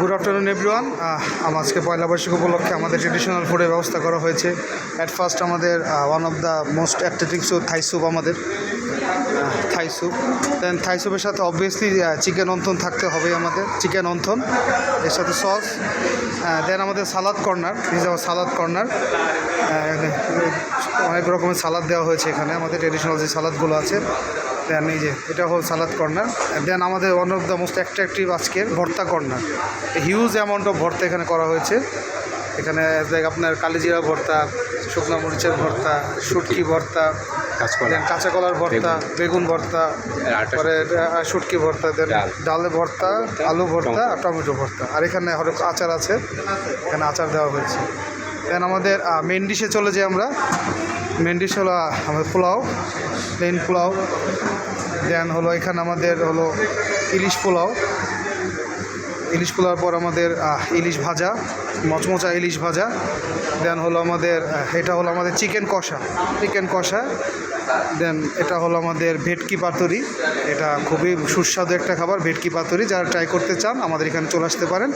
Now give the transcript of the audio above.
Good afternoon everyone. আজকে পয়লা বৈশাখ উপলক্ষে আমাদের ট্রেডিশনাল ফুডের ব্যবস্থা করা হয়েছে। অ্যাট ফার্স্ট আমাদের one of the most athletic soup Thai soup, আমাদের থাই স্যুপ। দেন থাই স্যুপের সাথে অবভিয়াসলি চিকেন অন্থন থাকতে হবে, আমাদের চিকেন অন্থন, এর সাথে সস। দেন আমাদের সালাদ কর্নার, সালাদ কর্নার, অনেক রকমের সালাদ দেওয়া হয়েছে এখানে, আমাদের ট্রেডিশনাল যে সালাদগুলো আছে। দেন এই যে এটা হল সালাদ কর্নার। দেন আমাদের one of the most attractive আজকের ভর্তা কর্নার। হিউজ অ্যামাউন্ট অফ ভর্তা এখানে করা হয়েছে। এখানে আপনার কালিজিরা ভর্তা, শুকনো মরিচের ভর্তা, শুটকি ভর্তা, দেন কাঁচা কলার ভর্তা, বেগুন ভর্তা, পরে শুটকি ভর্তা, দেন ডালের ভর্তা, আলু ভর্তা আর টমেটো ভর্তা। আর এখানে হরেক আচার আছে, এখানে আচার দেওয়া হয়েছে। দেন আমাদের মেন ডিশে চলে যাই আমরা। মেন ডিশ হলো আমাদের পোলাও, প্লেন পোলাও। দেন হলো এখানে আমাদের হলো ইলিশ পোলাও। ইলিশ পোলাওর পর আমাদের ইলিশ ভাজা, মচমচা ইলিশ ভাজা। দেন হলো আমাদের এটা হলো আমাদের চিকেন কষা। দেন এটা হলো আমাদের ভেটকি পাতুরি। এটা খুবই সুস্বাদু একটা খাবার, ভেটকি পাতুরি। যারা ট্রাই করতে চান আমাদের এখানে চলে আসতে পারেন।